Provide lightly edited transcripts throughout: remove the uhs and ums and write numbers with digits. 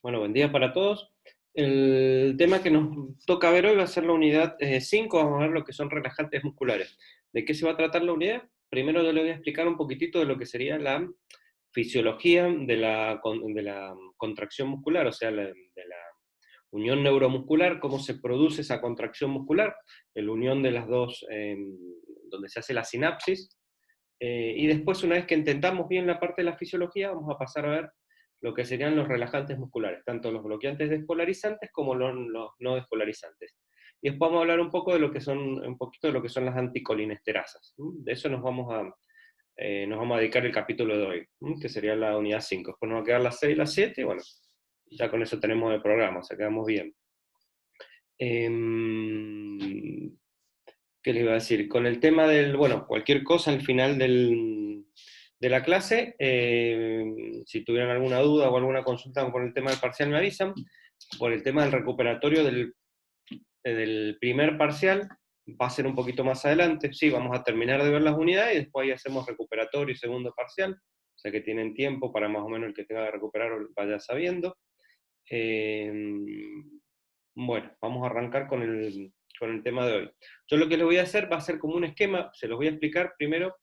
Bueno, buen día para todos. El tema que nos toca ver hoy va a ser la unidad 5, vamos a ver lo que son relajantes musculares. ¿De qué se va a tratar la unidad? Primero yo le voy a explicar un poquitito de lo que sería la fisiología de la contracción muscular, o sea, de la unión neuromuscular, cómo se produce esa contracción muscular, la unión de las dos, donde se hace la sinapsis, y después, una vez que entendamos bien la parte de la fisiología, vamos a pasar a ver lo que serían los relajantes musculares, tanto los bloqueantes despolarizantes como los no despolarizantes. Y después vamos a hablar un poco de lo que son, un poquito de lo que son las anticolinesterazas. De eso nos vamos a dedicar el capítulo de hoy, que sería la unidad 5. Después nos va a quedar las 6 y las 7, y bueno, ya con eso tenemos el programa, o sea, quedamos bien. ¿Qué les iba a decir? Con el tema del, bueno, cualquier cosa al final de la clase, si tuvieran alguna duda o alguna consulta por el tema del parcial me avisan. Por el tema del recuperatorio del primer parcial, va a ser un poquito más adelante. Sí, vamos a terminar de ver las unidades y después ahí hacemos recuperatorio y segundo parcial, o sea que tienen tiempo para más o menos el que tenga que recuperar vaya sabiendo. Eh, bueno, vamos a arrancar con el tema de hoy. Yo lo que les voy a hacer va a ser como un esquema, se los voy a explicar primero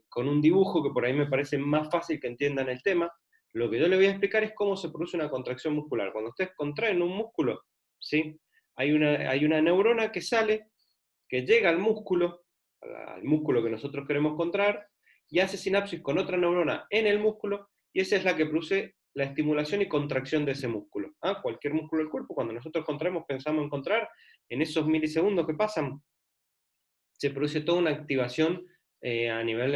con un dibujo que por ahí me parece más fácil que entiendan el tema. Lo que yo les voy a explicar es cómo se produce una contracción muscular. Cuando ustedes contraen un músculo, ¿sí? Hay una neurona que sale, que llega al músculo que nosotros queremos contraer, y hace sinapsis con otra neurona en el músculo, y esa es la que produce la estimulación y contracción de ese músculo. Cualquier músculo del cuerpo, cuando nosotros contraemos, pensamos en contraer, en esos milisegundos que pasan, se produce toda una activación a nivel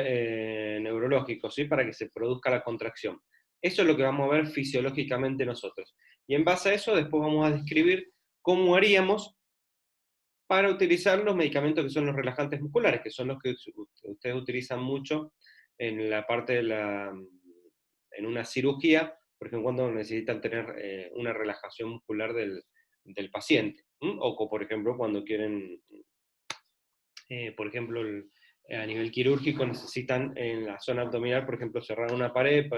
neurológico, ¿sí? Para que se produzca la contracción. Eso es lo que vamos a ver fisiológicamente nosotros. Y en base a eso, después vamos a describir cómo haríamos para utilizar los medicamentos que son los relajantes musculares, que son los que ustedes utilizan mucho en la parte en una cirugía, por ejemplo, cuando necesitan tener una relajación muscular del paciente, o por ejemplo cuando quieren, por ejemplo, a nivel quirúrgico necesitan en la zona abdominal, por ejemplo, cerrar una pared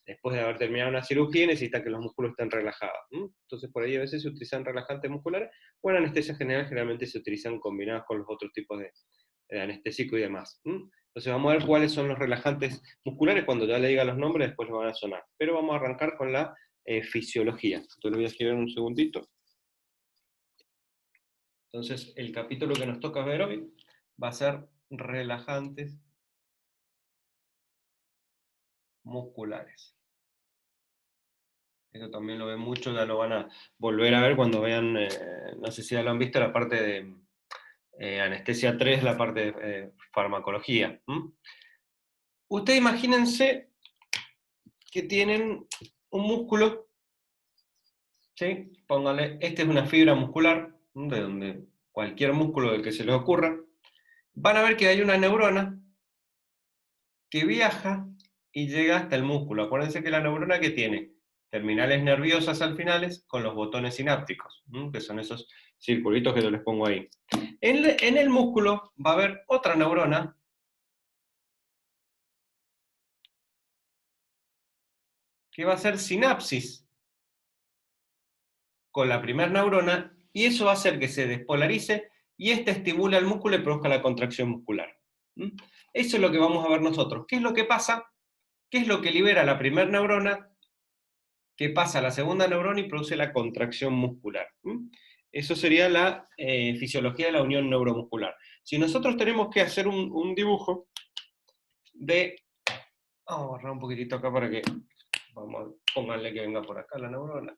después de haber terminado una cirugía, necesitan que los músculos estén relajados. Entonces, por ahí a veces se utilizan relajantes musculares, o en anestesia general generalmente se utilizan combinados con los otros tipos de anestésico y demás. Entonces vamos a ver cuáles son los relajantes musculares, cuando ya le diga los nombres después les van a sonar. Pero vamos a arrancar con la fisiología. Entonces lo voy a escribir en un segundito. Entonces el capítulo que nos toca ver hoy va a ser relajantes musculares. Eso también lo ven mucho, ya lo van a volver a ver cuando vean, no sé si ya lo han visto, la parte de anestesia 3, la parte de farmacología. Ustedes imagínense que tienen un músculo, ¿sí? Pónganle, esta es una fibra muscular, de donde cualquier músculo del que se les ocurra. Van a ver que hay una neurona que viaja y llega hasta el músculo. Acuérdense que la neurona que tiene terminales nerviosas al finales con los botones sinápticos, que son esos circulitos que yo les pongo ahí. En el músculo va a haber otra neurona que va a hacer sinapsis con la primera neurona, y eso va a hacer que se despolarice y esta estimula al músculo y produzca la contracción muscular. Eso es lo que vamos a ver nosotros. ¿Qué es lo que pasa? ¿Qué es lo que libera la primera neurona? Que pasa a la segunda neurona y produce la contracción muscular. Eso sería la fisiología de la unión neuromuscular. Si nosotros tenemos que hacer un dibujo de... Vamos a borrar un poquitito acá para que... Pónganle que venga por acá la neurona.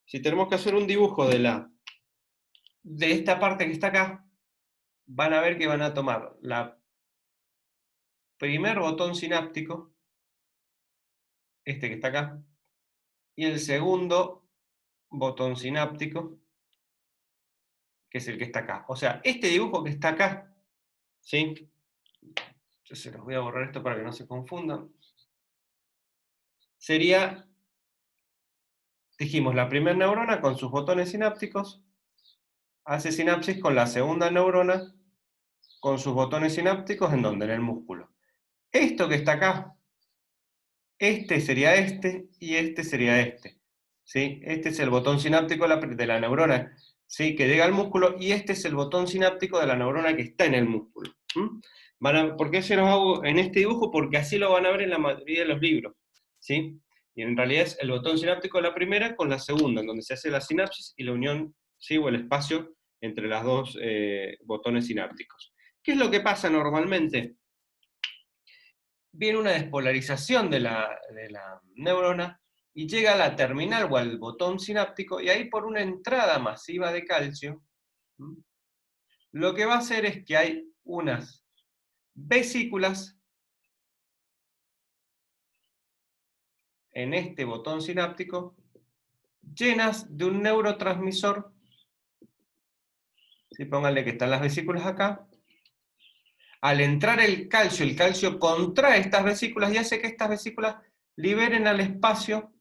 Si tenemos que hacer un dibujo de esta parte que está acá, van a ver que van a tomar la primer botón sináptico, este que está acá, y el segundo botón sináptico, que es el que está acá. O sea, este dibujo que está acá, ¿sí? Yo se los voy a borrar esto para que no se confundan. Sería, dijimos, la primera neurona con sus botones sinápticos, hace sinapsis con la segunda neurona con sus botones sinápticos, ¿en dónde? En el músculo. Esto que está acá, este sería este, y este sería este. ¿Sí? Este es el botón sináptico de la neurona, ¿sí? Que llega al músculo, y este es el botón sináptico de la neurona que está en el músculo. ¿Por qué se los hago en este dibujo? Porque así lo van a ver en la mayoría de los libros. ¿Sí? Y en realidad es el botón sináptico de la primera con la segunda, en donde se hace la sinapsis y la unión, ¿sí? O el espacio entre las dos botones sinápticos. ¿Qué es lo que pasa normalmente? Viene una despolarización de la neurona y llega a la terminal o al botón sináptico, y ahí por una entrada masiva de calcio, lo que va a hacer es que hay unas vesículas en este botón sináptico llenas de un neurotransmisor. ¿Sí? Pónganle que están las vesículas acá. Al entrar el calcio contrae estas vesículas y hace que estas vesículas liberen al espacio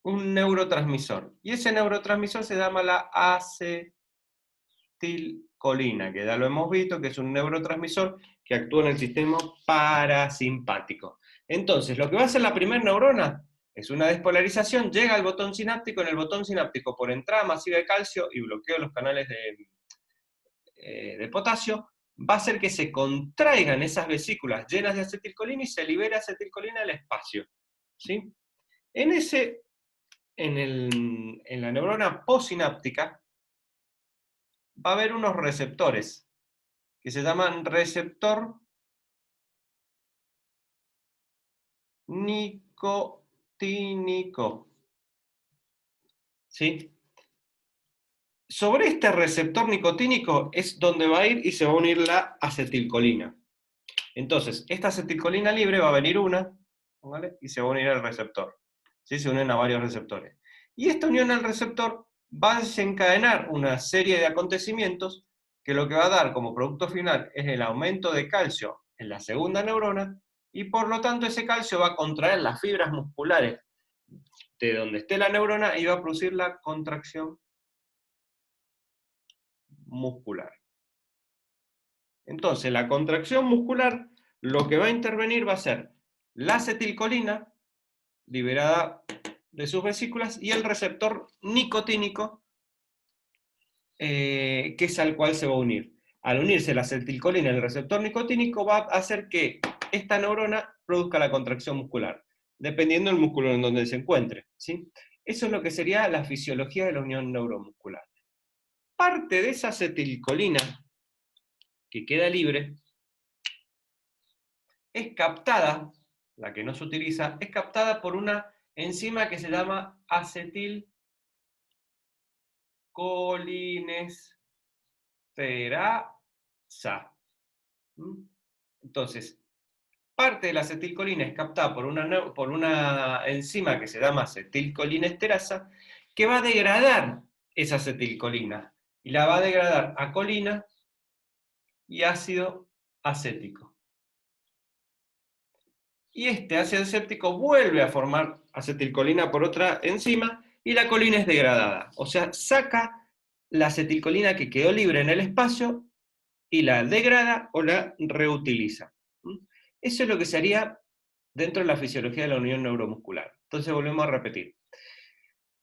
un neurotransmisor. Y ese neurotransmisor se llama la acetilcolina, que ya lo hemos visto, que es un neurotransmisor que actúa en el sistema parasimpático. Entonces, lo que va a hacer la primera neurona es una despolarización, llega al botón sináptico, en el botón sináptico, por entrada masiva de calcio y bloqueo de los canales de potasio, va a hacer que se contraigan esas vesículas llenas de acetilcolina y se libere acetilcolina al espacio. ¿Sí? En la neurona postsináptica va a haber unos receptores que se llaman receptor nicotínico. ¿Sí? Sobre este receptor nicotínico es donde va a ir y se va a unir la acetilcolina. Entonces, esta acetilcolina libre va a venir una, ¿vale? Y se va a unir al receptor. ¿Sí? Se unen a varios receptores. Y esta unión al receptor va a desencadenar una serie de acontecimientos que lo que va a dar como producto final es el aumento de calcio en la segunda neurona, y por lo tanto ese calcio va a contraer las fibras musculares de donde esté la neurona y va a producir la contracción muscular. Entonces, la contracción muscular, lo que va a intervenir va a ser la acetilcolina, liberada de sus vesículas, y el receptor nicotínico, que es al cual se va a unir. Al unirse la acetilcolina y el receptor nicotínico, va a hacer que esta neurona produzca la contracción muscular, dependiendo del músculo en donde se encuentre. ¿Sí? Eso es lo que sería la fisiología de la unión neuromuscular. Parte de esa acetilcolina que queda libre es captada, la que no se utiliza, es captada por una enzima que se llama acetilcolinesterasa. Entonces, parte de la acetilcolina es captada por una enzima que se llama acetilcolinesterasa, que va a degradar esa acetilcolina, y la va a degradar a colina y ácido acético. Y este ácido acético vuelve a formar acetilcolina por otra enzima, y la colina es degradada. O sea, saca la acetilcolina que quedó libre en el espacio y la degrada o la reutiliza. Eso es lo que se haría dentro de la fisiología de la unión neuromuscular. Entonces volvemos a repetir.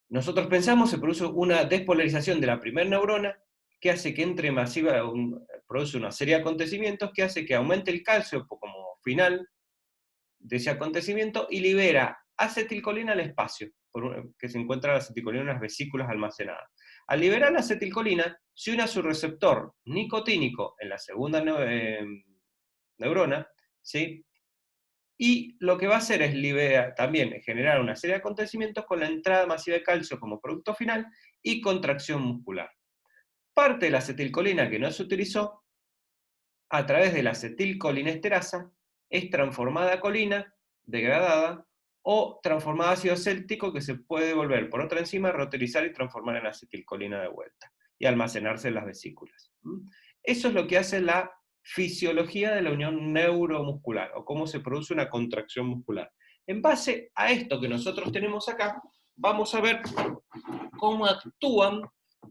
Nosotros pensamos, se produce una despolarización de la primera neurona que hace que entre masiva, produce una serie de acontecimientos que hace que aumente el calcio como final de ese acontecimiento y libera acetilcolina al espacio, que se encuentra la acetilcolina en las vesículas almacenadas. Al liberar la acetilcolina, se une a su receptor nicotínico en la segunda neurona, ¿sí? Y lo que va a hacer es también generar una serie de acontecimientos con la entrada masiva de calcio como producto final y contracción muscular. Parte de la acetilcolina que no se utilizó, a través de la acetilcolinesterasa, es transformada a colina, degradada, o transformada a ácido acético, que se puede volver por otra enzima, reutilizar y transformar en acetilcolina de vuelta, y almacenarse en las vesículas. Eso es lo que hace la fisiología de la unión neuromuscular, o cómo se produce una contracción muscular. En base a esto que nosotros tenemos acá, vamos a ver cómo actúan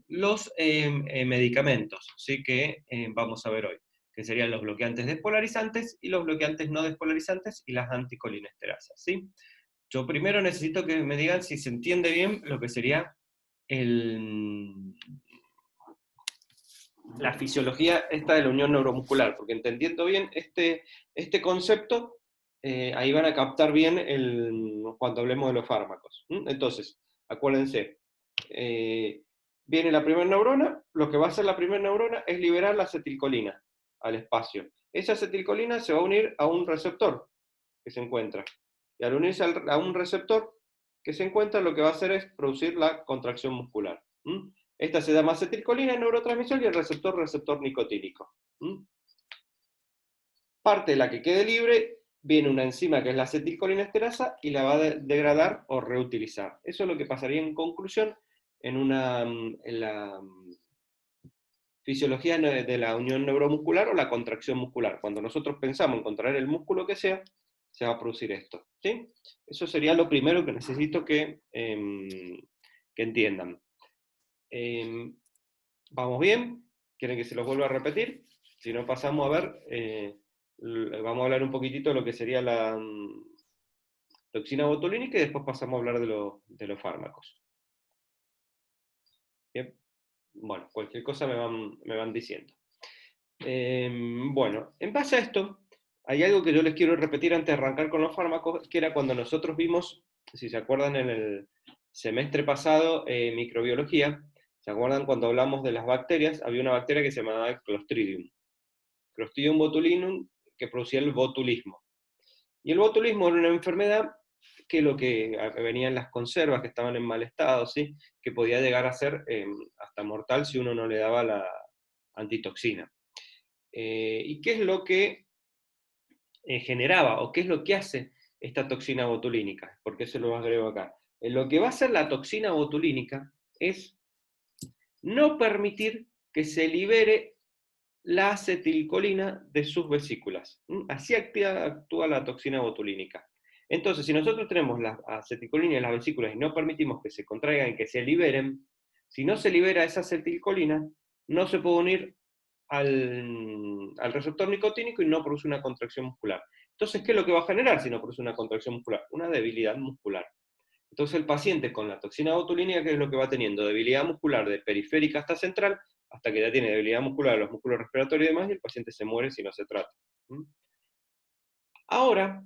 los medicamentos, ¿sí? Que vamos a ver hoy. que serían los bloqueantes despolarizantes y los bloqueantes no despolarizantes y las anticolinesterasas, ¿sí? Yo primero necesito que me digan si se entiende bien lo que sería la fisiología esta de la unión neuromuscular, porque entendiendo bien este concepto, ahí van a captar bien cuando hablemos de los fármacos. Entonces, acuérdense, viene la primera neurona, lo que va a hacer la primera neurona es liberar la acetilcolina al espacio. Esa acetilcolina se va a unir a un receptor que se encuentra. Y al unirse a un receptor que se encuentra, lo que va a hacer es producir la contracción muscular. Esta se llama acetilcolina en neurotransmisor y el receptor nicotínico. Parte de la que quede libre, viene una enzima que es la acetilcolinesterasa y la va a degradar o reutilizar. Eso es lo que pasaría en conclusión en la fisiología de la unión neuromuscular o la contracción muscular. Cuando nosotros pensamos en contraer el músculo que sea, se va a producir esto. ¿Sí? Eso sería lo primero que necesito que entiendan. ¿Vamos bien? ¿Quieren que se los vuelva a repetir? Si no, pasamos a ver, vamos a hablar un poquitito de lo que sería la toxina botulínica y después pasamos a hablar de los fármacos. Bien. Bueno, cualquier cosa me van diciendo. Bueno, en base a esto, hay algo que yo les quiero repetir antes de arrancar con los fármacos, que era cuando nosotros vimos, si se acuerdan en el semestre pasado, microbiología, ¿se acuerdan cuando hablamos de las bacterias? Había una bacteria que se llamaba Clostridium botulinum, que producía el botulismo. Y el botulismo era una enfermedad que lo que venía en las conservas, que estaban en mal estado, ¿sí? Que podía llegar a ser hasta mortal si uno no le daba la antitoxina. ¿Y qué es lo que generaba, o qué es lo que hace esta toxina botulínica? ¿Por qué se lo agrego acá? Lo que va a hacer la toxina botulínica es no permitir que se libere la acetilcolina de sus vesículas. Así actúa la toxina botulínica. Entonces, si nosotros tenemos la acetilcolina en las vesículas y no permitimos que se contraigan y que se liberen, si no se libera esa acetilcolina, no se puede unir al receptor nicotínico y no produce una contracción muscular. Entonces, ¿qué es lo que va a generar si no produce una contracción muscular? Una debilidad muscular. Entonces el paciente con la toxina botulínica, ¿qué es lo que va teniendo? Debilidad muscular de periférica hasta central, hasta que ya tiene debilidad muscular de los músculos respiratorios y demás, y el paciente se muere si no se trata. Ahora,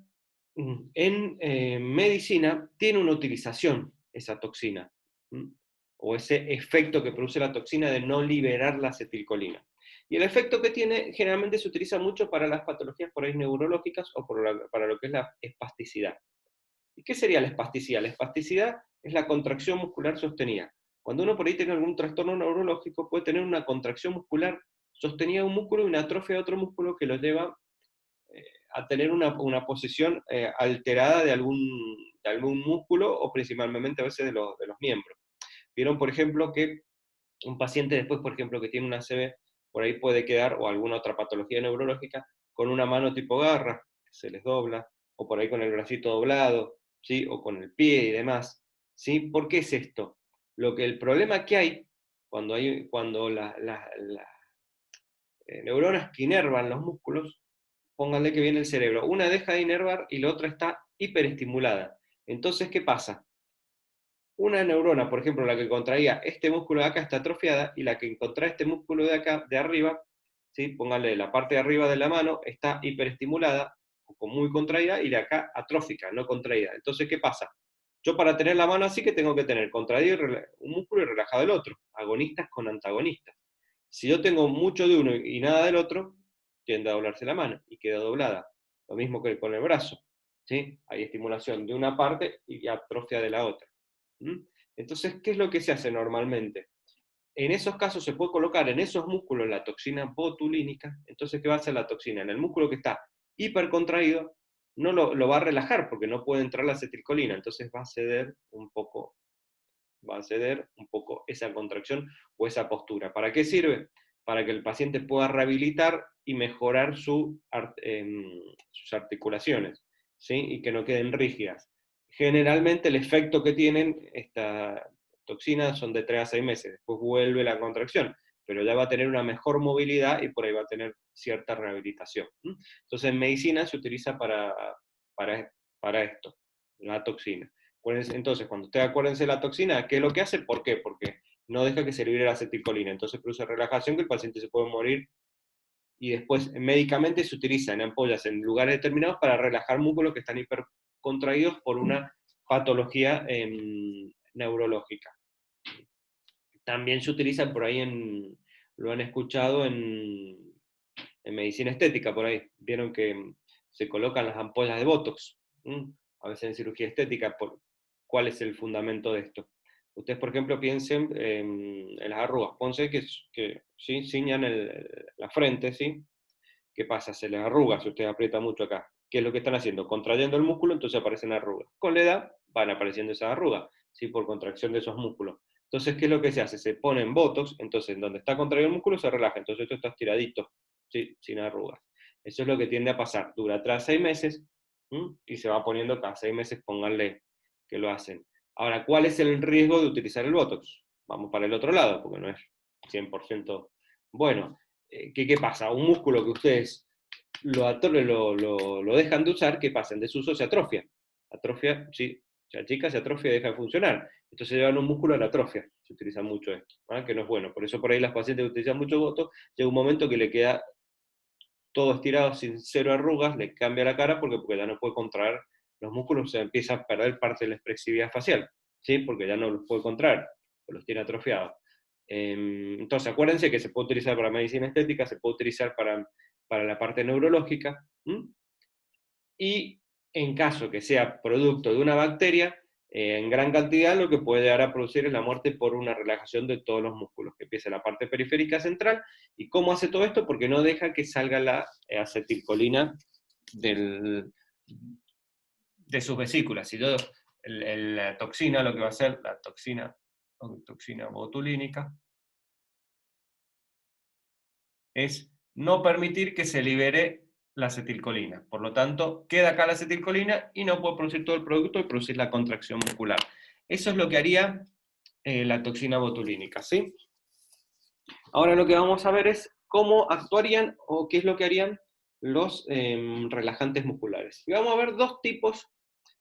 en medicina, tiene una utilización esa toxina, o ese efecto que produce la toxina de no liberar la acetilcolina. Y el efecto que tiene generalmente se utiliza mucho para las patologías por ahí neurológicas o para lo que es la espasticidad. ¿Y qué sería la espasticidad? La espasticidad es la contracción muscular sostenida. Cuando uno por ahí tiene algún trastorno neurológico, puede tener una contracción muscular sostenida de un músculo y una atrofia de otro músculo que lo lleva a tener una posición alterada de algún músculo o principalmente a veces de los miembros. Vieron, por ejemplo, que un paciente después, por ejemplo, que tiene una ACV, por ahí puede quedar, o alguna otra patología neurológica, con una mano tipo garra, que se les dobla, o por ahí con el bracito doblado, ¿sí? O con el pie y demás. ¿Sí? ¿Por qué es esto? El problema que hay cuando las neuronas que inervan los músculos, pónganle que viene el cerebro, una deja de inervar y la otra está hiperestimulada. Entonces, ¿qué pasa? Una neurona, por ejemplo, la que contraía este músculo de acá está atrofiada, y la que contrae este músculo de acá, de arriba, ¿sí? Póngale la parte de arriba de la mano, está hiperestimulada, o muy contraída, y de acá atrófica, no contraída. Entonces, ¿qué pasa? Yo para tener la mano así que tengo que tener contraído un músculo y relajado el otro, agonistas con antagonistas. Si yo tengo mucho de uno y nada del otro, tiende a doblarse la mano y queda doblada. Lo mismo que con el brazo, ¿sí? Hay estimulación de una parte y atrofia de la otra. Entonces, ¿qué es lo que se hace normalmente? En esos casos se puede colocar en esos músculos la toxina botulínica. Entonces, ¿qué va a hacer la toxina? En el músculo que está hipercontraído, no lo va a relajar porque no puede entrar la acetilcolina, entonces va a ceder un poco esa contracción o esa postura. ¿Para qué sirve? Para que el paciente pueda rehabilitar y mejorar sus articulaciones, ¿sí? Y que no queden rígidas. Generalmente el efecto que tienen esta toxina son de 3 a 6 meses, después vuelve la contracción, pero ya va a tener una mejor movilidad y por ahí va a tener cierta rehabilitación. Entonces en medicina se utiliza para esto, la toxina. Entonces, cuando ustedes acuérdense de la toxina, ¿qué es lo que hace? ¿Por qué? Porque no deja que se libere la acetilcolina, entonces produce relajación que el paciente se puede morir, y después médicamente se utiliza en ampollas en lugares determinados para relajar músculos que están hipercontraídos por una patología neurológica. También se utiliza por ahí lo han escuchado en medicina estética, por ahí. Vieron que se colocan las ampollas de Botox, a veces en cirugía estética. ¿Cuál es el fundamento de esto? Ustedes, por ejemplo, piensen en las arrugas. Ponce que ¿sí? Ciñan la frente, ¿sí? ¿Qué pasa? Se les arruga si usted aprieta mucho acá. ¿Qué es lo que están haciendo? Contrayendo el músculo, entonces aparecen arrugas. Con la edad van apareciendo esas arrugas, ¿sí? Por contracción de esos músculos. Entonces, ¿qué es lo que se hace? Se ponen botox, entonces donde está contraído el músculo se relaja, entonces esto está estiradito, ¿sí? Sin arrugas. Eso es lo que tiende a pasar. Dura tras 6 meses, y se va poniendo cada 6 meses, pónganle que lo hacen. Ahora, ¿cuál es el riesgo de utilizar el botox? Vamos para el otro lado, porque no es 100% bueno. ¿Qué pasa? Un músculo que ustedes lo dejan de usar, ¿qué pasa? En desuso se atrofia. Atrofia, sí, se achica, se atrofia y deja de funcionar. Entonces llevan un músculo a la atrofia. Se utiliza mucho esto, que no es bueno. Por eso por ahí las pacientes que utilizan mucho botox, llega un momento que le queda todo estirado sin cero arrugas, le cambia la cara porque ya no puede contraer los músculos, se empieza a perder parte de la expresividad facial, ¿sí? Porque ya no los puede contraer, los tiene atrofiados. Entonces acuérdense que se puede utilizar para medicina estética, se puede utilizar para la parte neurológica, y en caso que sea producto de una bacteria, en gran cantidad lo que puede llegar a producir es la muerte por una relajación de todos los músculos, que empieza la parte periférica central. ¿Y cómo hace todo esto? Porque no deja que salga la acetilcolina de sus vesículas. Si yo, la toxina, lo que va a hacer, la toxina botulínica, es no permitir que se libere la acetilcolina. Por lo tanto, queda acá la acetilcolina y no puede producir todo el producto y producir la contracción muscular. Eso es lo que haría la toxina botulínica, ¿sí? Ahora lo que vamos a ver es cómo actuarían o qué es lo que harían los relajantes musculares. Y vamos a ver dos tipos.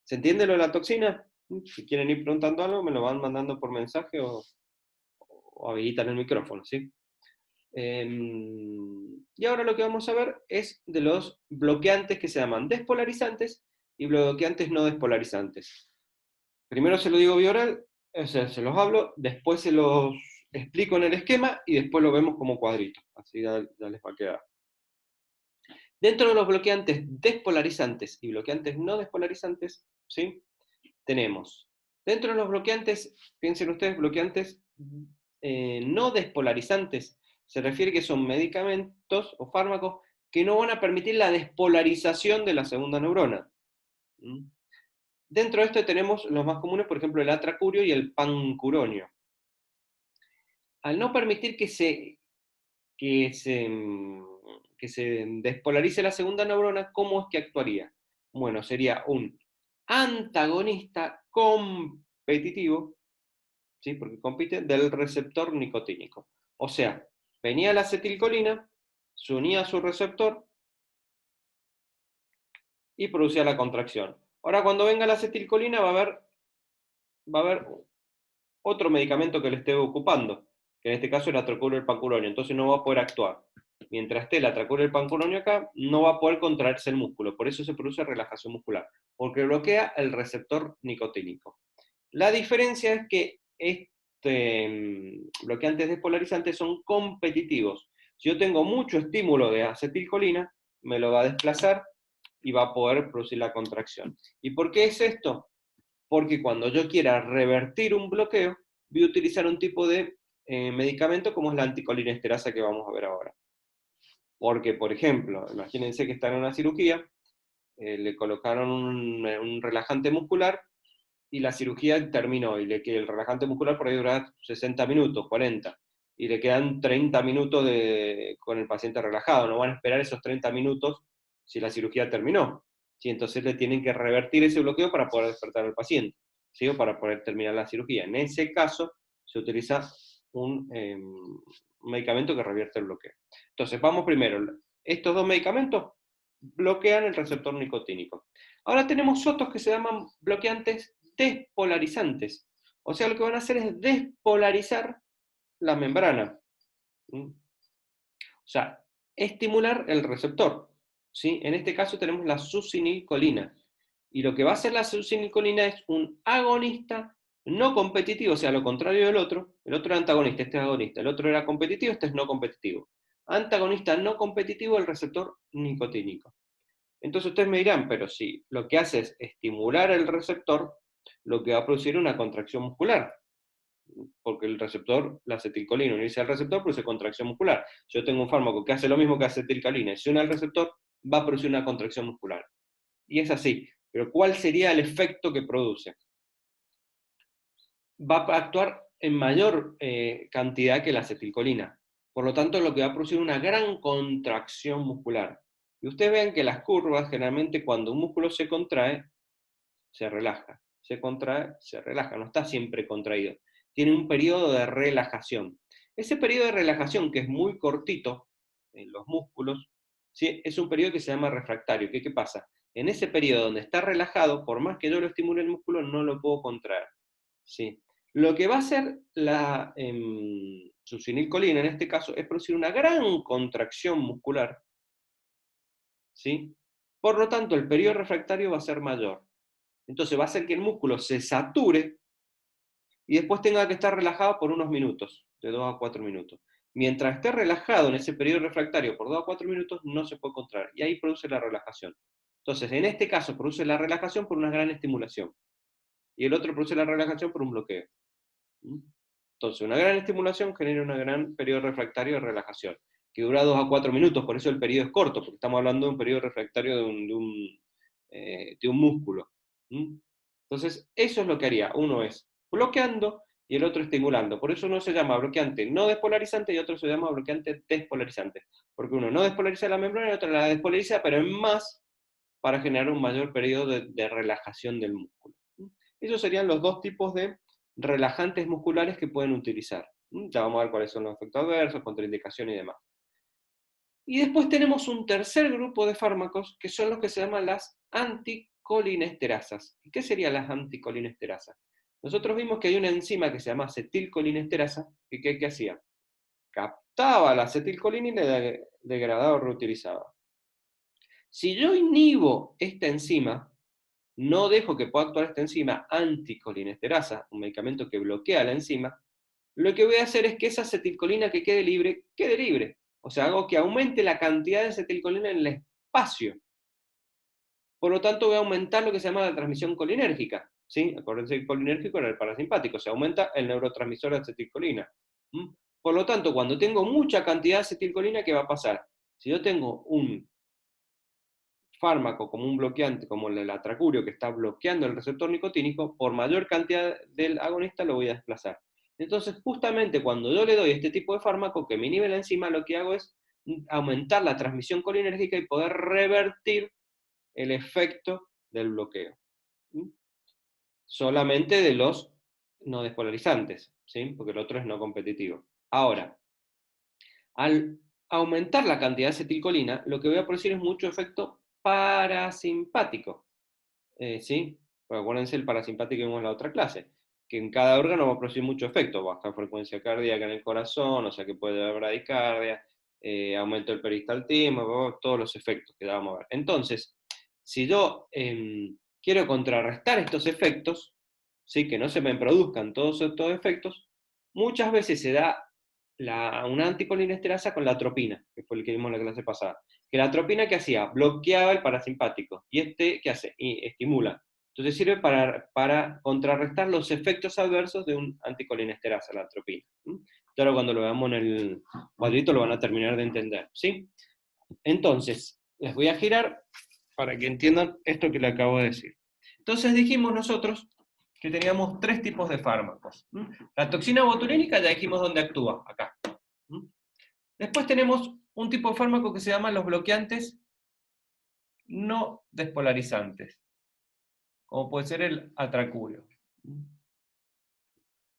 ¿Se entiende lo de la toxina? Si quieren ir preguntando algo, me lo van mandando por mensaje o habilitan el micrófono, ¿sí? Y ahora lo que vamos a ver es de los bloqueantes que se llaman despolarizantes y bloqueantes no despolarizantes. Primero se lo digo vía oral, o sea, se los hablo, después se los explico en el esquema y después lo vemos como cuadrito. Así ya les va a quedar. Dentro de los bloqueantes despolarizantes y bloqueantes no despolarizantes, ¿sí? Tenemos, dentro de los bloqueantes, piensen ustedes, bloqueantes no despolarizantes, se refiere que son medicamentos o fármacos que no van a permitir la despolarización de la segunda neurona. Dentro de esto tenemos los más comunes, por ejemplo, el atracurio y el pancuronio. Al no permitir que se despolarice la segunda neurona, ¿cómo es que actuaría? Bueno, sería un antagonista competitivo, ¿sí? Porque compite, del receptor nicotínico. O sea, venía la acetilcolina, se unía a su receptor y producía la contracción. Ahora, cuando venga la acetilcolina, va a haber otro medicamento que le esté ocupando, que en este caso es el atracurio y el pancuronio, entonces no va a poder actuar. Mientras esté el atracurio y el pancuronio acá, no va a poder contraerse el músculo, por eso se produce relajación muscular, porque bloquea el receptor nicotínico. La diferencia es que bloqueantes despolarizantes son competitivos. Si yo tengo mucho estímulo de acetilcolina, me lo va a desplazar y va a poder producir la contracción. ¿Y por qué es esto? Porque cuando yo quiera revertir un bloqueo, voy a utilizar un tipo de medicamento como es la anticolinesterasa que vamos a ver ahora. Porque, por ejemplo, imagínense que está en una cirugía, le colocaron un relajante muscular y la cirugía terminó, y el relajante muscular por ahí dura 60 minutos, 40, y le quedan 30 minutos con el paciente relajado, no van a esperar esos 30 minutos si la cirugía terminó, ¿sí? Entonces le tienen que revertir ese bloqueo para poder despertar al paciente, ¿sí? O para poder terminar la cirugía. En ese caso se utiliza un un medicamento que revierte el bloqueo. Entonces, vamos primero. Estos dos medicamentos bloquean el receptor nicotínico. Ahora tenemos otros que se llaman bloqueantes despolarizantes. O sea, lo que van a hacer es despolarizar la membrana. O sea, estimular el receptor. ¿Sí? En este caso tenemos la succinilcolina. Y lo que va a hacer la succinilcolina es un agonista no competitivo, o sea, lo contrario del otro. El otro era antagonista, este es agonista. El otro era competitivo, este es no competitivo. Antagonista no competitivo del receptor nicotínico. Entonces ustedes me dirán, pero si lo que hace es estimular el receptor, lo que va a producir es una contracción muscular, porque el receptor, la acetilcolina, unirse al receptor, produce contracción muscular. Si yo tengo un fármaco que hace lo mismo que acetilcolina y se une al receptor, va a producir una contracción muscular. Y es así. Pero ¿cuál sería el efecto que produce? Va a actuar en mayor cantidad que la acetilcolina. Por lo tanto, lo que va a producir una gran contracción muscular. Y ustedes ven que las curvas, generalmente cuando un músculo se contrae, se relaja. Se contrae, se relaja. No está siempre contraído. Tiene un periodo de relajación. Ese periodo de relajación, que es muy cortito en los músculos, ¿sí? Es un periodo que se llama refractario. ¿Qué pasa? En ese periodo donde está relajado, por más que yo lo estimule el músculo, no lo puedo contraer. ¿Sí? Lo que va a hacer la succinilcolina en este caso es producir una gran contracción muscular. ¿Sí? Por lo tanto, el periodo refractario va a ser mayor. Entonces va a hacer que el músculo se sature y después tenga que estar relajado por unos minutos, de 2 a 4 minutos. Mientras esté relajado en ese periodo refractario por 2 a 4 minutos, no se puede contraer. Y ahí produce la relajación. Entonces, en este caso, produce la relajación por una gran estimulación. Y el otro produce la relajación por un bloqueo. Entonces, una gran estimulación genera un gran periodo refractario de relajación, que dura 2 a 4 minutos, por eso el periodo es corto, porque estamos hablando de un periodo refractario de un músculo. Entonces, eso es lo que haría. Uno es bloqueando y el otro estimulando. Por eso uno se llama bloqueante no despolarizante y otro se llama bloqueante despolarizante. Porque uno no despolariza la membrana y otro la despolariza, pero en más para generar un mayor periodo de relajación del músculo. Esos serían los dos tipos de relajantes musculares que pueden utilizar. Ya vamos a ver cuáles son los efectos adversos, contraindicación y demás. Y después tenemos un tercer grupo de fármacos que son los que se llaman las anticolinesterasas. ¿Y qué serían las anticolinesterasas? Nosotros vimos que hay una enzima que se llama acetilcolinesterasa, que ¿qué hacía? Captaba la acetilcolina y la degradaba o reutilizaba. Si yo inhibo esta enzima, no dejo que pueda actuar esta enzima anticolinesterasa, un medicamento que bloquea la enzima, lo que voy a hacer es que esa acetilcolina que quede libre. O sea, hago que aumente la cantidad de acetilcolina en el espacio. Por lo tanto, voy a aumentar lo que se llama la transmisión colinérgica. ¿Sí? Acuérdense que el colinérgico era el parasimpático, se aumenta el neurotransmisor de acetilcolina. Por lo tanto, cuando tengo mucha cantidad de acetilcolina, ¿qué va a pasar? Si yo tengo un fármaco como un bloqueante, como el atracurio, que está bloqueando el receptor nicotínico, por mayor cantidad del agonista lo voy a desplazar. Entonces, justamente cuando yo le doy este tipo de fármaco que me inhibe la enzima, lo que hago es aumentar la transmisión colinérgica y poder revertir el efecto del bloqueo. Solamente de los no despolarizantes, ¿sí? Porque el otro es no competitivo. Ahora, al aumentar la cantidad de acetilcolina, lo que voy a producir es mucho efecto parasimpático. ¿Sí? Pues acuérdense el parasimpático que vimos en la otra clase, que en cada órgano va a producir mucho efecto, baja frecuencia cardíaca en el corazón, o sea que puede haber bradicardia, aumento del peristaltismo, todos los efectos que vamos a ver. Entonces, si yo quiero contrarrestar estos efectos, ¿sí? Que no se me produzcan todos estos efectos, muchas veces se da una anticolinesterasa con la atropina, que fue el que vimos en la clase pasada. Que la atropina, ¿qué hacía? Bloqueaba el parasimpático. ¿Y este qué hace? Y estimula. Entonces sirve para contrarrestar los efectos adversos de un anticolinesterasa, la atropina. Claro, cuando lo veamos en el cuadrito lo van a terminar de entender. ¿Sí? Entonces, les voy a girar para que entiendan esto que le acabo de decir. Entonces dijimos nosotros que teníamos tres tipos de fármacos. La toxina botulinénica ya dijimos dónde actúa, acá. Después tenemos un tipo de fármaco que se llama los bloqueantes no despolarizantes, como puede ser el atracurio.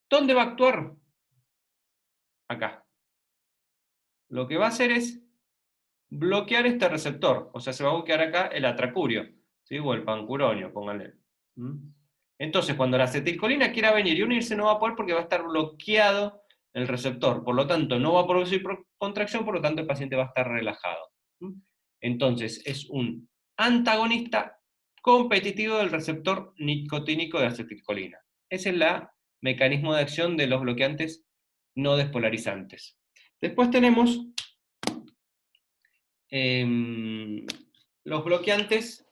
¿Dónde va a actuar? Acá. lo que va a hacer es bloquear este receptor, o sea, se va a bloquear acá el atracurio, ¿sí? O el pancuronio, pónganle. Entonces, cuando la acetilcolina quiera venir y unirse, no va a poder porque va a estar bloqueado el receptor, por lo tanto, no va a producir contracción, por lo tanto, el paciente va a estar relajado. Entonces, es un antagonista competitivo del receptor nicotínico de acetilcolina. Ese es el mecanismo de acción de los bloqueantes no despolarizantes. Después tenemos los bloqueantes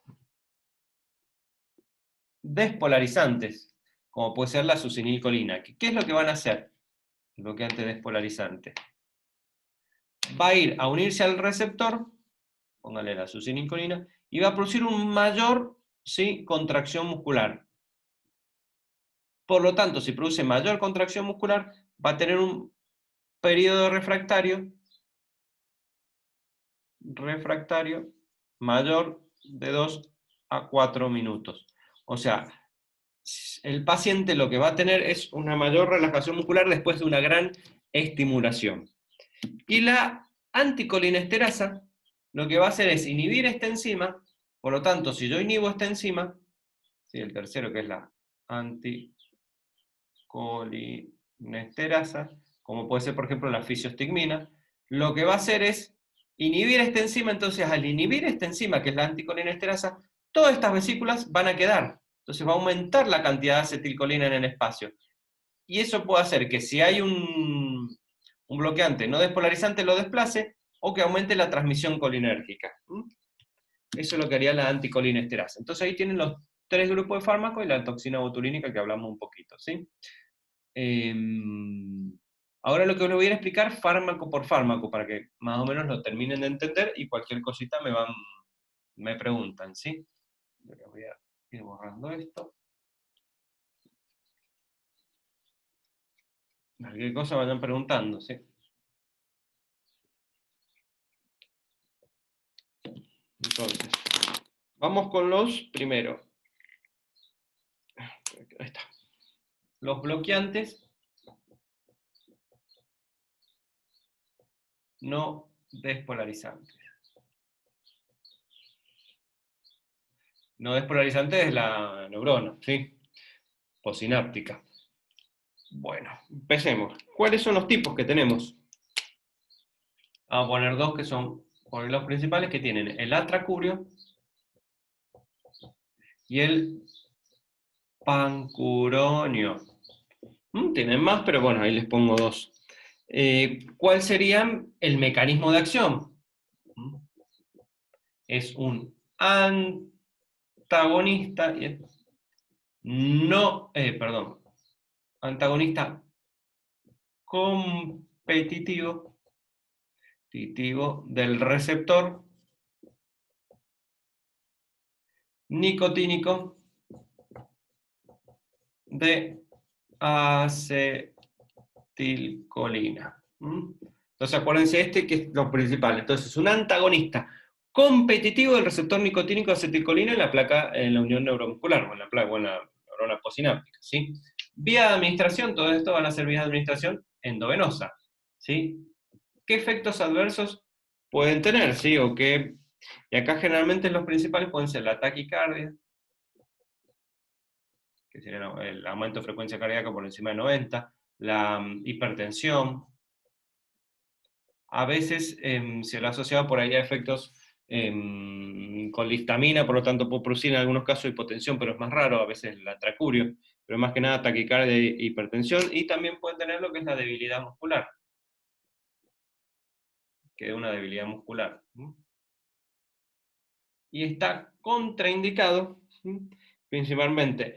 despolarizantes, como puede ser la succinilcolina. ¿Qué es lo que van a hacer? El bloqueante despolarizante va a ir a unirse al receptor, póngale la succinilcolina, y va a producir un mayor, ¿sí?, contracción muscular. Por lo tanto, si produce mayor contracción muscular, va a tener un periodo refractario mayor de 2 a 4 minutos. O sea, el paciente lo que va a tener es una mayor relajación muscular después de una gran estimulación. Y la anticolinesterasa lo que va a hacer es inhibir esta enzima, por lo tanto, si yo inhibo esta enzima, ¿sí?, el tercero que es la anticolinesterasa, como puede ser por ejemplo la fisiostigmina, lo que va a hacer es inhibir esta enzima. Entonces al inhibir esta enzima, que es la anticolinesterasa, todas estas vesículas van a quedar. Entonces va a aumentar la cantidad de acetilcolina en el espacio. Y eso puede hacer que si hay un bloqueante no despolarizante lo desplace, o que aumente la transmisión colinérgica. Eso es lo que haría la anticolinesterasa. Entonces ahí tienen los 3 grupos de fármacos y la toxina botulínica que hablamos un poquito, ¿sí? Ahora lo que les voy a explicar fármaco por fármaco, para que más o menos lo terminen de entender, y cualquier cosita me preguntan, ¿sí? Voy a ir borrando esto. Cualquier cosa vayan preguntando, ¿sí? Entonces, vamos con los primero. Ahí está. Los bloqueantes no despolarizantes. No despolarizante es la neurona, ¿sí? Posináptica. Bueno, empecemos. ¿Cuáles son los tipos que tenemos? Vamos a poner dos que son los principales, que tienen el atracurio y el pancuronio. Tienen más, pero bueno, ahí les pongo dos. ¿Cuál sería el mecanismo de acción? Es un antagonista, antagonista competitivo del receptor nicotínico de acetilcolina. Entonces acuérdense que es lo principal. Entonces, un antagonista competitivo del receptor nicotínico de acetilcolina en la unión neuromuscular, o en la neurona posináptica, ¿sí? Vía de administración, todo esto van a ser vías de administración endovenosa, ¿sí? ¿Qué efectos adversos pueden tener, sí? Y acá generalmente los principales pueden ser la taquicardia, que sería el aumento de frecuencia cardíaca por encima de 90, la hipertensión. A veces se lo ha asociado por ahí a efectos con la histamina, por lo tanto puede producir en algunos casos hipotensión, pero es más raro, a veces el atracurio, pero más que nada taquicardia e hipertensión, y también puede tener lo que es la debilidad muscular, que es una debilidad muscular. Y está contraindicado, principalmente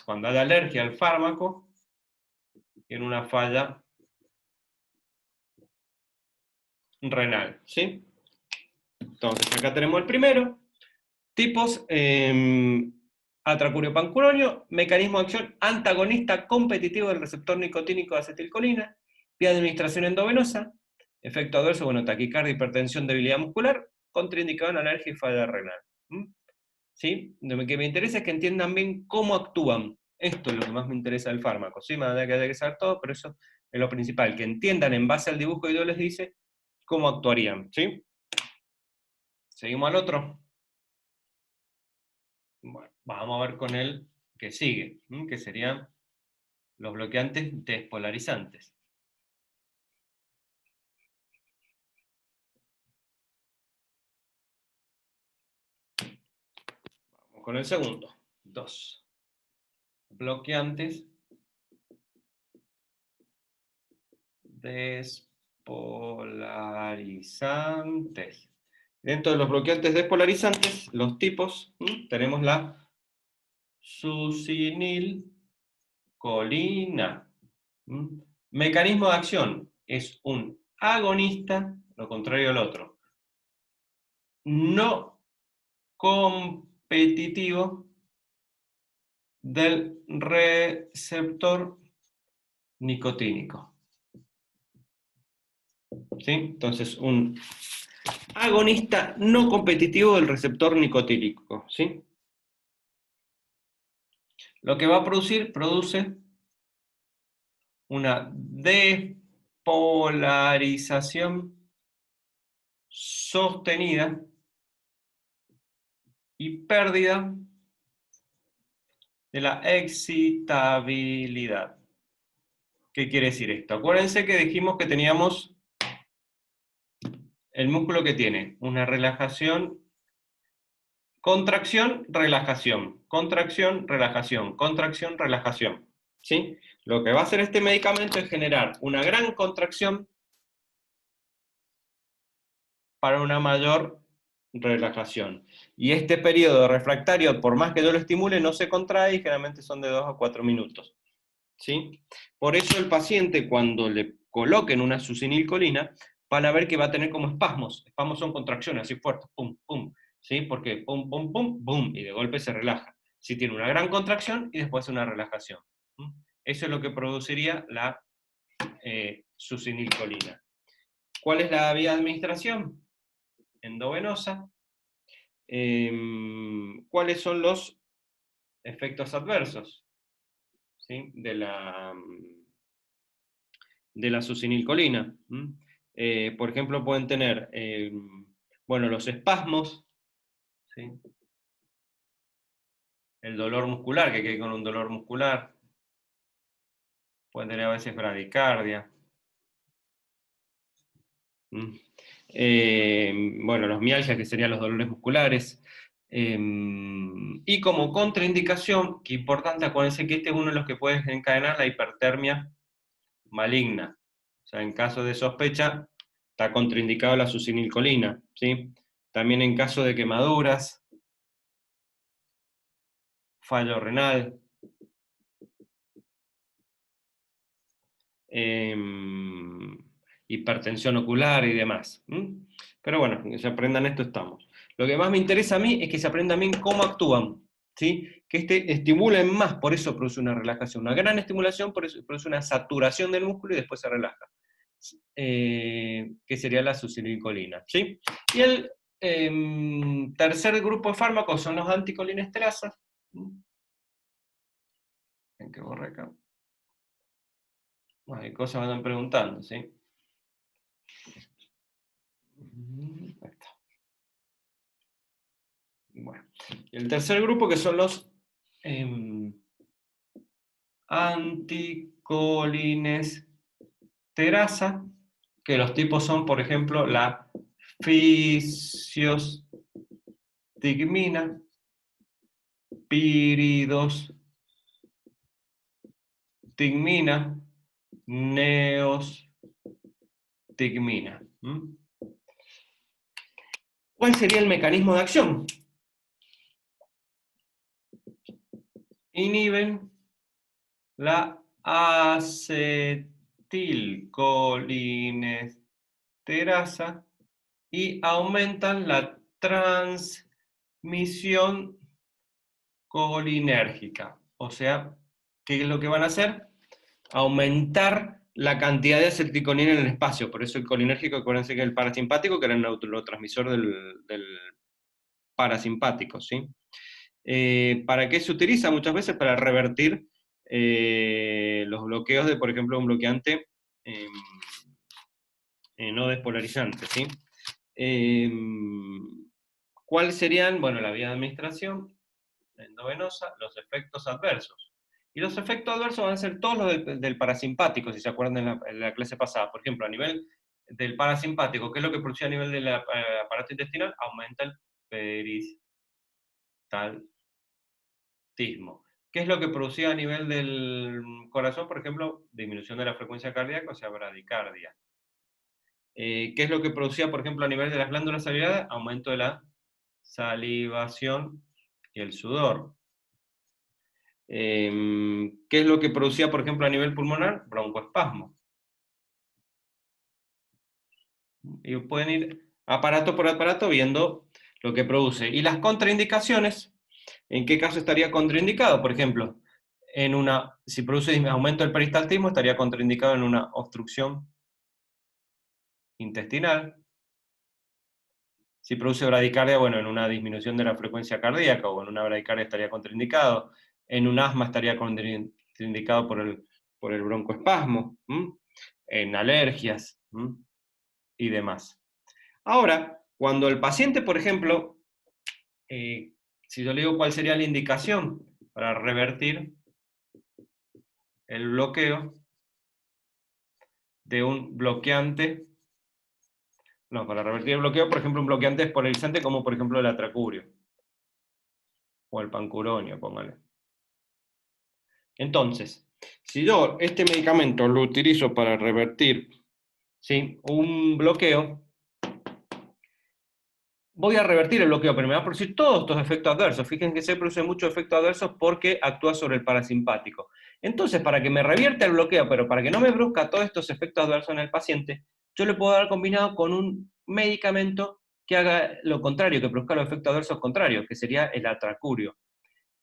cuando hay alergia al fármaco, en una falla renal, ¿sí? Entonces, acá tenemos el primero. Tipos, atracurio pancuronio, mecanismo de acción antagonista competitivo del receptor nicotínico de acetilcolina, vía de administración endovenosa, efecto adverso, bueno, taquicardia, hipertensión, debilidad muscular, contraindicado en alergia y falla renal. ¿Sí? Lo que me interesa es que entiendan bien cómo actúan. Esto es lo que más me interesa del fármaco, ¿sí? Más allá que haya que saber todo, pero eso es lo principal, que entiendan en base al dibujo que yo les dice cómo actuarían, ¿sí? Seguimos al otro. Bueno, vamos a ver con el que sigue, que serían los bloqueantes despolarizantes. Vamos con el segundo. 2. Bloqueantes despolarizantes. Dentro de los bloqueantes despolarizantes, los tipos, tenemos la succinilcolina. Mecanismo de acción, es un agonista, lo contrario al otro, no competitivo del receptor nicotínico. ¿Sí? Entonces, un agonista no competitivo del receptor nicotínico. ¿Sí? Lo que va a produce una despolarización sostenida y pérdida de la excitabilidad. ¿Qué quiere decir esto? Acuérdense que dijimos que teníamos el músculo que tiene una relajación, contracción, relajación, contracción, relajación, contracción, relajación. ¿Sí? Lo que va a hacer este medicamento es generar una gran contracción para una mayor relajación. Y este periodo refractario, por más que yo lo estimule, no se contrae y generalmente son de 2 a 4 minutos. ¿Sí? Por eso el paciente, cuando le coloquen una succinilcolina, van a ver que va a tener como espasmos. Espasmos son contracciones así fuertes, pum, pum. ¿Sí? Porque pum, pum, pum, boom, y de golpe se relaja. Si tiene una gran contracción y después una relajación. Eso es lo que produciría la succinilcolina. ¿Cuál es la vía de administración? Endovenosa. ¿Cuáles son los efectos adversos? ¿Sí? De la succinilcolina. Por ejemplo, pueden tener bueno, los espasmos, ¿sí? El dolor muscular, que quede con un dolor muscular, pueden tener a veces bradicardia. Bueno, los mialgias, que serían los dolores musculares. Y como contraindicación, que importante, acuérdense que este es uno de los que puede encadenar la hipertermia maligna. O sea, en caso de sospecha, está contraindicado la succinilcolina, ¿sí? También en caso de quemaduras, fallo renal, hipertensión ocular y demás. Pero bueno, que se aprendan esto estamos. Lo que más me interesa a mí es que se aprendan bien cómo actúan, ¿sí? Que estimulen más, por eso produce una relajación. Una gran estimulación, por eso produce una saturación del músculo y después se relaja. Que sería la succinilcolina, ¿sí? Y el tercer grupo de fármacos son los anticolinesterazas. ¿En qué borra acá? Bueno, hay cosas me andan preguntando, ¿sí? Ahí está. Bueno, el tercer grupo que son los anticolinesterasa, que los tipos son, por ejemplo, la fisiostigmina, piridostigmina, neostigmina. ¿Cuál sería el mecanismo de acción? Inhiben la acetilcolinesterasa y aumentan la transmisión colinérgica. O sea, ¿qué es lo que van a hacer? Aumentar la cantidad de acetilcolina en el espacio. Por eso el colinérgico, acuérdense que es el parasimpático, que era el neurotransmisor del parasimpático, ¿sí? ¿Para qué se utiliza? Muchas veces para revertir los bloqueos de, por ejemplo, un bloqueante no despolarizantes, ¿sí? ¿Cuáles serían? Bueno, la vía de administración endovenosa, los efectos adversos. Y los efectos adversos van a ser todos los del parasimpático, si se acuerdan en la clase pasada. Por ejemplo, a nivel del parasimpático, ¿qué es lo que produce a nivel del aparato intestinal? Aumenta el peristaltismo. ¿Qué es lo que producía a nivel del corazón? Por ejemplo, disminución de la frecuencia cardíaca, o sea, bradicardia. ¿Qué es lo que producía, por ejemplo, a nivel de las glándulas salivares? Aumento de la salivación y el sudor. ¿Qué es lo que producía, por ejemplo, a nivel pulmonar? Broncoespasmo. Y pueden ir aparato por aparato viendo lo que produce. Y las contraindicaciones, ¿en qué caso estaría contraindicado? Por ejemplo, si produce aumento del peristaltismo, estaría contraindicado en una obstrucción intestinal. Si produce bradicardia, bueno, en una disminución de la frecuencia cardíaca o en una bradicardia estaría contraindicado. En un asma estaría contraindicado por el broncoespasmo. En alergias y demás. Ahora, cuando el paciente, por ejemplo, si yo le digo cuál sería la indicación para revertir el bloqueo de un bloqueante, no, para revertir el bloqueo, por ejemplo, un bloqueante despolarizante como por ejemplo el atracurio o el pancuronio, póngale. Entonces, si yo este medicamento lo utilizo para revertir, ¿sí?, un bloqueo, voy a revertir el bloqueo, pero me va a producir todos estos efectos adversos. Fíjense que se producen muchos efectos adversos porque actúa sobre el parasimpático. Entonces, para que me revierta el bloqueo, pero para que no me produzca todos estos efectos adversos en el paciente, yo le puedo dar combinado con un medicamento que haga lo contrario, que produzca los efectos adversos contrarios, que sería el atracurio.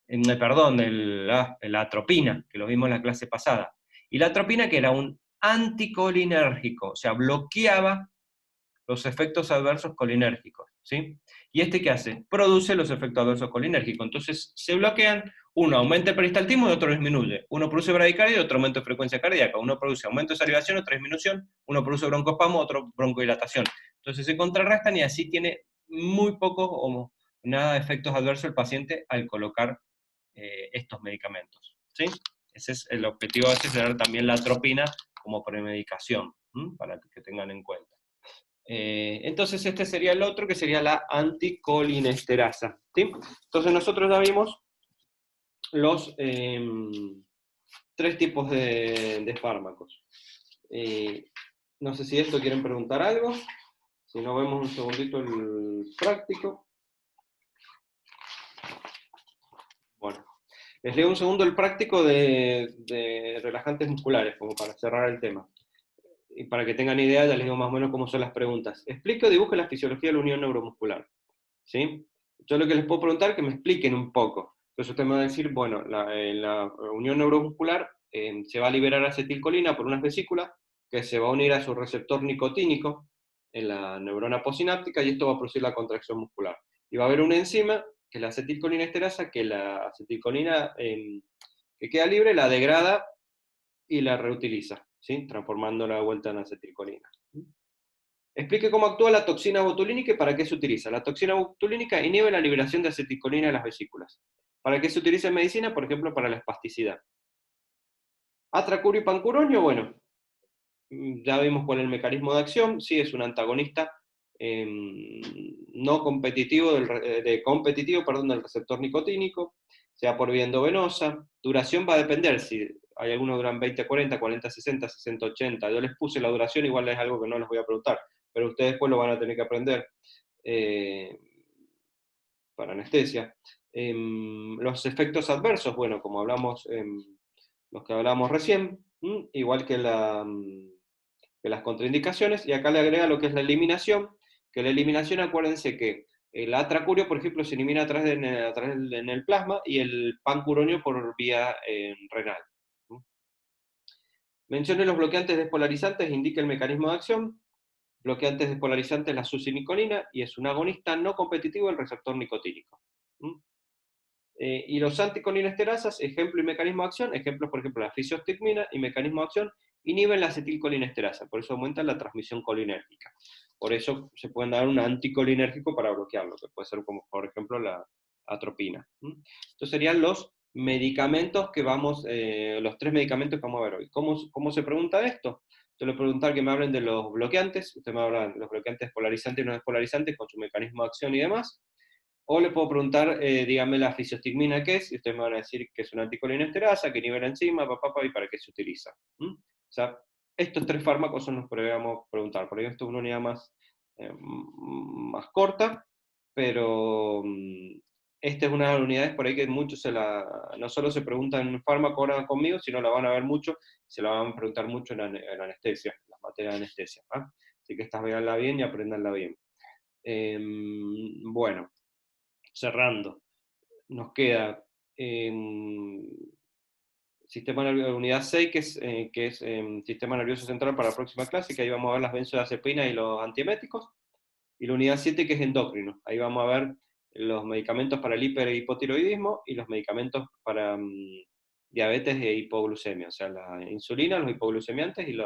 Perdón, la atropina, que lo vimos en la clase pasada. Y la atropina, que era un anticolinérgico, o sea, bloqueaba los efectos adversos colinérgicos, ¿sí? ¿Y este qué hace? Produce los efectos adversos colinérgicos. Entonces se bloquean, uno aumenta el peristaltismo y otro disminuye. Uno produce bradicardia y otro aumento de frecuencia cardíaca. Uno produce aumento de salivación, otro disminución. Uno produce broncoespasmo, otro broncodilatación. Entonces se contrarrestan y así tiene muy pocos o nada de efectos adversos el paciente al colocar estos medicamentos, ¿sí? Ese es el objetivo, a veces de dar también la atropina como premedicación, para que tengan en cuenta. Entonces este sería el otro, que sería la anticolinesterasa, ¿sí? Entonces nosotros ya vimos los 3 tipos de fármacos. No sé si de esto quieren preguntar algo, si no vemos un segundito el práctico. Bueno, les leo un segundo el práctico de relajantes musculares, como para cerrar el tema. Y para que tengan idea, ya les digo más o menos cómo son las preguntas. Explique o dibuje la fisiología de la unión neuromuscular, ¿sí? Yo lo que les puedo preguntar es que me expliquen un poco. Entonces usted me va a decir, bueno, la unión neuromuscular se va a liberar acetilcolina por unas vesículas que se va a unir a su receptor nicotínico en la neurona posináptica y esto va a producir la contracción muscular. Y va a haber una enzima, que es la acetilcolinesterasa, que la acetilcolina que queda libre la degrada y la reutiliza, ¿sí?, transformándola de vuelta en acetilcolina. Explique cómo actúa la toxina botulínica y para qué se utiliza. La toxina botulínica inhibe la liberación de acetilcolina de las vesículas. ¿Para qué se utiliza en medicina? Por ejemplo, para la espasticidad. Atracurio y pancuronio, bueno, ya vimos cuál es el mecanismo de acción. Sí, es un antagonista no competitivo, del receptor nicotínico, sea por vía endovenosa. Duración va a depender, si hay algunos que duran 20-40, 40-60, 60-80. Yo les puse la duración, igual es algo que no les voy a preguntar, pero ustedes después lo van a tener que aprender para anestesia. Los efectos adversos, bueno, como hablamos, los que hablamos recién, igual que las contraindicaciones, y acá le agrega lo que es la eliminación, que la eliminación, acuérdense que el atracurio, por ejemplo, se elimina a través en el plasma, y el pancuronio por vía renal. Mencione los bloqueantes despolarizantes, indica el mecanismo de acción. Bloqueantes despolarizantes, la sucinicolina, y es un agonista no competitivo del receptor nicotínico. Y los anticolinesterasas, ejemplo y mecanismo de acción, ejemplos, por ejemplo, la fisiostigmina y mecanismo de acción, inhiben la acetilcolinesterasa, por eso aumenta la transmisión colinérgica. Por eso se pueden dar un anticolinérgico para bloquearlo, que puede ser como, por ejemplo, la atropina. Estos serían los medicamentos que vamos, los 3 medicamentos que vamos a ver hoy. ¿Cómo se pregunta esto? Yo le voy a preguntar que me hablen de los bloqueantes, usted me habla de los bloqueantes polarizantes y no despolarizantes, con su mecanismo de acción y demás. O le puedo preguntar, dígame la fisiostigmina qué es, y ustedes me van a decir que es una anticolinesterasa, qué nivel enzima, y para qué se utiliza. O sea, estos 3 fármacos son los que debemos preguntar. Por ahí esto es una unidad más corta, pero esta es una de las unidades por ahí que muchos no solo se preguntan en fármaco ahora conmigo, sino la van a ver mucho, se la van a preguntar mucho en anestesia, en las materias de anestesia. Así que estas véanla bien y aprendanla bien. Bueno, cerrando, nos queda sistema nervioso, unidad 6, que es sistema nervioso central para la próxima clase, que ahí vamos a ver las benzodiazepinas y los antieméticos, y la unidad 7, que es endocrino, ahí vamos a ver los medicamentos para el hiper e hipotiroidismo y los medicamentos para diabetes e hipoglucemia, o sea, la insulina, los hipoglucemiantes y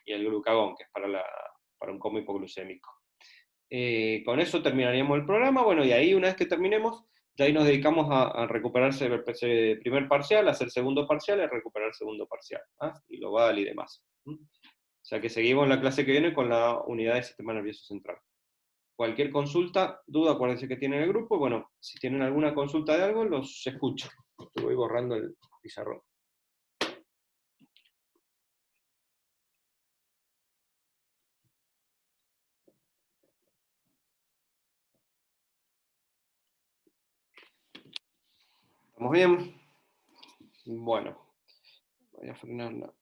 el glucagón, que es para un coma hipoglucémico. Con eso terminaríamos el programa, bueno, y ahí una vez que terminemos, de ahí nos dedicamos a recuperarse el primer parcial, a hacer segundo parcial y a recuperar el segundo parcial, y global y demás. O sea que seguimos la clase que viene con la unidad de sistema nervioso central. Cualquier consulta, duda, acuérdense que tienen el grupo, bueno, si tienen alguna consulta de algo, los escucho. Te voy borrando el pizarrón. ¿Estamos bien? Bueno, voy a frenarla.